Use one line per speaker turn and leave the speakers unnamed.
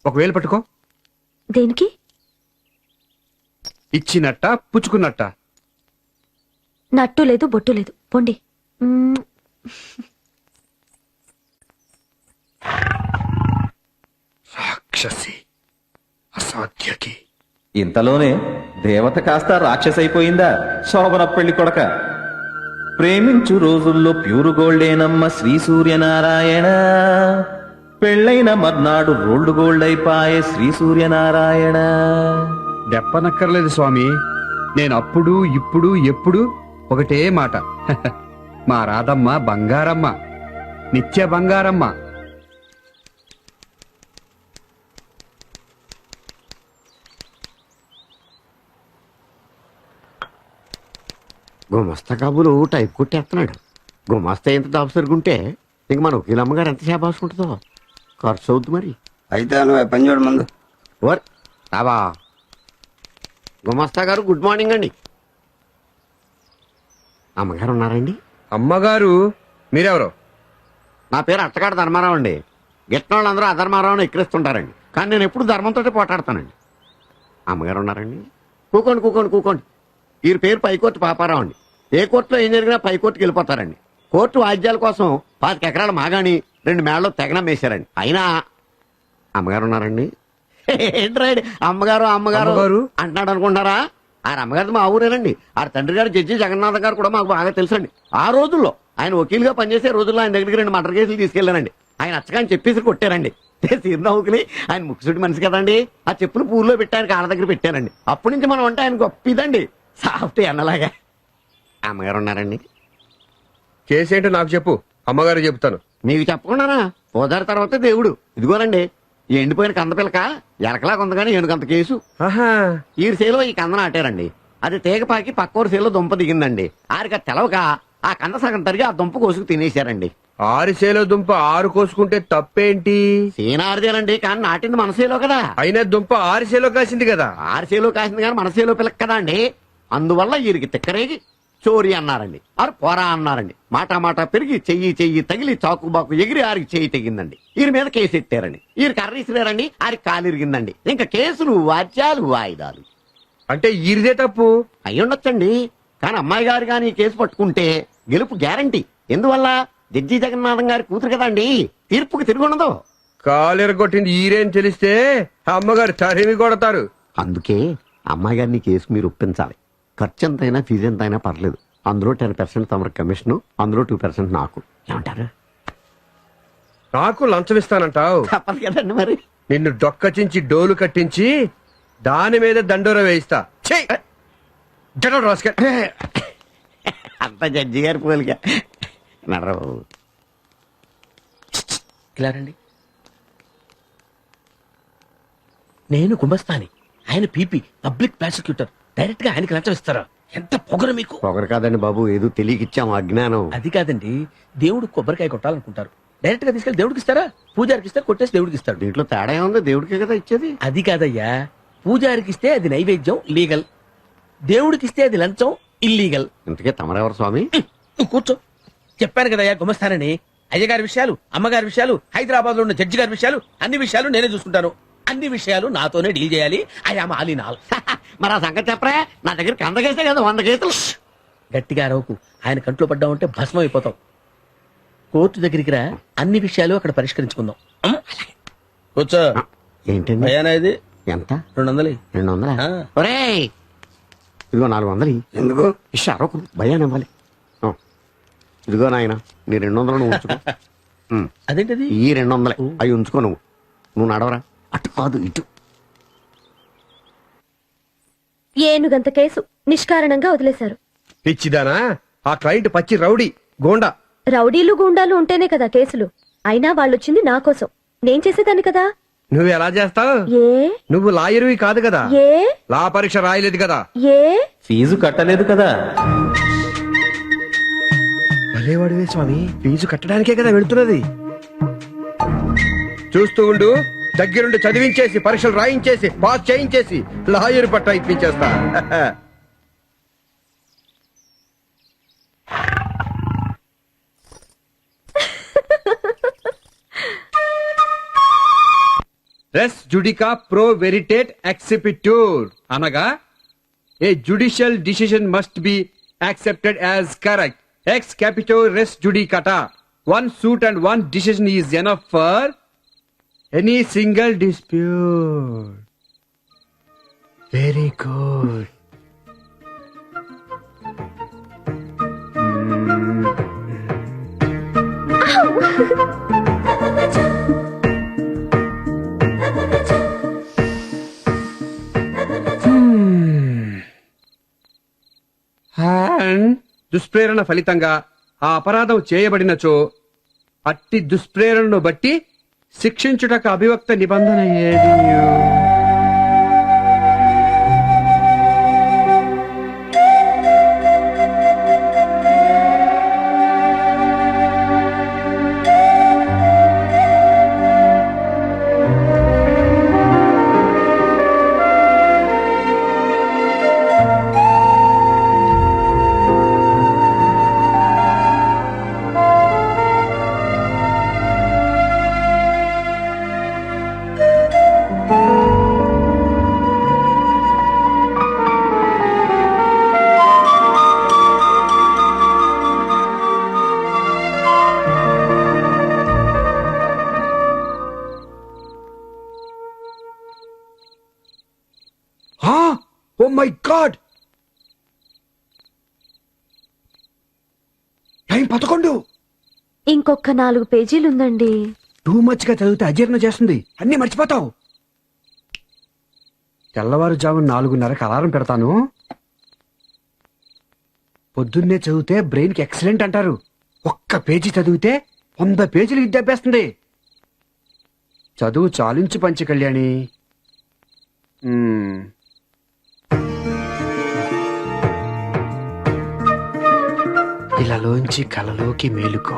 ఒక వేలు పట్టుకో.
దేనికి?
ఇచ్చినట్ట పుచ్చుకున్నట్ట?
నట్టు లేదు బొట్టు లేదు, పొండి.
రాక్షసి, అసాధ్యకి.
ఇంతలోనే దేవత కాస్త రాక్షసైపోయిందా? శోభన పెళ్లి కొడక. ప్రేమించు రోజుల్లో ప్యూరు గోల్డేనమ్మ శ్రీ సూర్యనారాయణ. పెళ్ళైన మర్నాడు రోల్డ్ గోల్డ్ అయిపాయే శ్రీ సూర్యనారాయణ.
దెప్పనక్కర్లేదు స్వామి, నేను అప్పుడు ఇప్పుడు ఎప్పుడు ఒకటే మాట. మా రాధమ్మ బంగారమ్మ, నిత్య బంగారమ్మ.
గుమస్తా కాబులు టైప్ కొట్టేస్తున్నాడు. గుమస్తా ఎంత దాపు సరుగుంటే ఇంక మన వకీల్ అమ్మగారు ఎంత చేపాసుకుంటుందో. ఖర్చు అవుద్ది మరి.
అయితే నువ్వు పని చూడు ముందు.
ఓర్ రావా. గుమస్తా గారు గుడ్ మార్నింగ్ అండి. అమ్మగారు ఉన్నారండి?
అమ్మగారు మీరెవరు?
నా పేరు అట్టగాడు ధర్మారావు అండి. గిట్టిన వాళ్ళందరూ అధర్మారావుని ఎక్కిరిస్తుంటారండి, కానీ నేను ఎప్పుడు ధర్మంతో పోటాడతానండి. అమ్మగారు ఉన్నారండి? కూకోండి కూకోండి కూకోండి. ఈ పేరు పైకోర్టు పాపారావు అండి. ఏ కోర్టులో ఏం జరిగినా పైకోర్టుకి వెళ్ళిపోతారండి. కోర్టు వాద్యాల కోసం 25 ఎకరాల మాగాని 2 మేళ్ళలో తెగనం వేశారండి. అయినా అమ్మగారు ఉన్నారండి? ఏంట్రాడు అమ్మగారు అమ్మగారు అంటున్నాడు అనుకుంటారా? ఆయన అమ్మగారిది మా ఊరేనండి. ఆ తండ్రి గారు జడ్జి జగన్నాథ్ గారు కూడా మాకు బాగా తెలుసండి. ఆ రోజుల్లో ఆయన వకీలుగా పనిచేసే రోజుల్లో ఆయన దగ్గరికి 2 మర్డర్ కేసులు తీసుకెళ్లానండి. ఆయన అచ్చగాని చెప్పేసి కొట్టారండి. సీర్నౌకులి ఆయన ముక్కుసుడి మనిషి కదండి. ఆ చెప్పులు పూల్లో పెట్టి ఆయన కాళ్ళ దగ్గర పెట్టారండి. అప్పటి నుంచి మనం అంటే ఆయన గొప్పదండి, సాఫ్ట్ అన్నలాగా. అమ్మగారు ఉన్నారండి?
కేసు ఏంటో నాకు చెప్పు, అమ్మగారు చెప్తాను.
మీకు చెప్పకుండానా? పోదారి తర్వాత దేవుడు. ఇదిగోనండి ఈ ఎండిపోయిన కంద పిల్లక ఎలకలాగా ఉంది కానీ ఏనుగంత కేసు. ఈ సేలో ఈ కంద నాటారండి. అది తీగపాకి పక్కోరు సేలో దుంప దిగిందండి. ఆరిక తెలవక ఆ కంద సగం తరిగి ఆ దుంప కోసుకు తినేశారండి.
6 సేలో దుంప 6 కోసుకుంటే తప్పేంటి?
సీనారుదేనండి, కానీ నాటింది మన సేలో కదా.
అయినా దుంప 6 సేలో కాసింది కదా.
6 సేలో కాసింది కానీ మన సేలో పిల్లక కదా అండి. అందువల్ల వీరికి తిక్కరేగి చోరీ అన్నారండి. ఆరు పోరా అన్నారండి. మాట పెరిగి చెయ్యి తగిలి చాకుబాకు ఎగిరి ఆరికి చెయ్యి తెగిందండి. వీరి మీద కేసు ఎట్టారండి. వీరి కర్ర ఇసిరారండి, ఆరికి కాలు ఇరిగిందండి. ఇంకా కేసులు వాద్యాలు వాయిదాలు.
అంటే ఈరిదే తప్పు
అయ్యుండొచ్చండి, కానీ అమ్మాయి గారు కానీ కేసు పట్టుకుంటే గెలుపు గ్యారంటీ. ఎందువల్ల? జడ్జి జగన్నాథం గారి కూతురు కదండి, తీర్పుకి తిరుగుండదు.
కాలెరగొట్టింది ఈరేని తెలిస్తే అమ్మగారు తరిమి కొడతారు.
అందుకే అమ్మాయి గారిని కేసు మీరు ఒప్పించాలి. ఖర్చు ఎంతైనా ఫీజు ఎంతైనా పర్లేదు. అందులో 10% తమరు కమిషన్, అందులో 2% నాకు. ఏమంటారు?
నాకు లంచం ఇస్తానంటావు?
తప్పదు కదండి మరి.
నిన్ను డొక్కచించి డోలు కట్టించి దాని మీద దండోర వేయిస్తా.
అంత జడ్జి గారి పోలిక నడరావు.
ఇలా రండి. నేను గుమస్తాని, ఆయన పీపీ పబ్లిక్ ప్రాసిక్యూటర్. డైరెక్ట్ గా ఆయనకి లంచం ఇస్తారా? ఎంత పొగరు మీకు.
పొగరు కాదండి బాబు, ఏదో తెలియకిచ్చాము అజ్ఞానం.
అది కాదండి, దేవుడు కొబ్బరికాయ కొట్టాలనుకుంటారు, డైరెక్ట్ గా తీసుకెళ్లి దేవుడికి ఇస్తారా? పూజారికి ఇస్తారు, కొట్టేసి దేవుడికి ఇస్తాడు.
దీంట్లో తేడా ఉంది, దేవుడికే కదా ఇచ్చేది.
అది కాదయ్యా, పూజారికి ఇస్తే అది నైవేద్యం లీగల్, దేవుడికి ఇస్తే అది లంచం ఇల్లీగల్.
ఇంతకే తమరెవరు స్వామి?
నువ్వు కూర్చో. చెప్పాను కదయ్యా గుమస్తానని. అయ్యగారి విషయాలు, అమ్మగారి విషయాలు, హైదరాబాద్ లో ఉన్న జడ్జి గారి విషయాలు, అన్ని విషయాలు నేనే చూసుకుంటాను. అన్ని విషయాలు నాతోనే డీల్ చేయాలి. I'm all in all.
మరి ఆ సంగతి చెప్పరా? నా దగ్గర 100 కేసే కదా, 100 కేసులు.
గట్టిగా అరవకు, ఆయన కంట్లో పడ్డామంటే భస్మం అయిపోతాం. కోర్టు దగ్గరికి రా, అన్ని విషయాలు అక్కడ పరిష్కరించుకుందాం. కూర్చో.
ఏంటండి
భయానా ఇది?
ఎంత?
200.
200? ఒరేయ్ ఇదిగో 400.
ఎందుకు?
ఇష్టారకు భయానివ్వాలి. ఇదిగో నాయన నీ 200 నువ్వు ఉంచుకో.
అదేంటది?
ఈ 200 అవి ఉంచుకో. నువ్వు నడవరా, అటు కాదు ఇటు.
ఏనుగంత కేసు నిష్కారణంగా వదిలేశారు.
పిచ్చిదానా, ఆ క్లయింట్ పచ్చి రౌడీ గోండా.
రౌడీలు గూండాలు ఉంటేనే కదా కేసులు. అయినా వాళ్ళొచ్చింది నా కోసం, నేను చేసేదాన్ని కదా.
నువ్వు ఎలా చేస్తావు?
ఏ
నువ్వు లాయరువి కాదు కదా,
ఏ
లా పరీక్ష రాయలేదు కదా,
ఏ
ఫీజు కట్టలేదు కదా.
భలేవాడివే స్వామి, ఫీజు కట్టడానికే కదా వెళుతున్నది. చూస్తూ ఉండు, దగ్గరుండి చదివించేసి పరీక్షలు రాయించేసి పాస్ చేయించేసి లాయర్ పట్టా ఇప్పించేస్తా. రెస్ జుడికా ప్రో వెరిటేట్ ఎక్సిపిట్యూర్ అనగా a judicial decision must be accepted as correct ఎక్స్ క్యాపిటో రెస్ జుడికటా one suit and one decision is enough for any single dispute. Very good. దుష్ప్రేరణ ఫలితంగా ఆ అపరాధం చేయబడినచో అట్టి దుష్ప్రేరణను బట్టి శిక్షించుటకు అభివక్త నిబంధన ఏది? Oh my God, time 11.
ఇంకొక 4 పేజీలుందండి.
టూ మచ్ గా చదివితే అజీర్ణం చేస్తుంది, అన్ని మర్చిపోతావు. తెల్లవారుజామున 4:30కి అలారం పెడతాను. పొద్దున్నే చదివితే బ్రెయిన్ కి ఎక్సలెంట్ అంటారు. ఒక్క పేజీ చదివితే 100 పేజీలు విద్యాభ్యాస్తుంది. చదువు చాలించి పంచి కళ్యాణి. ఇలాలోంచి కలలోకి మేలుకో.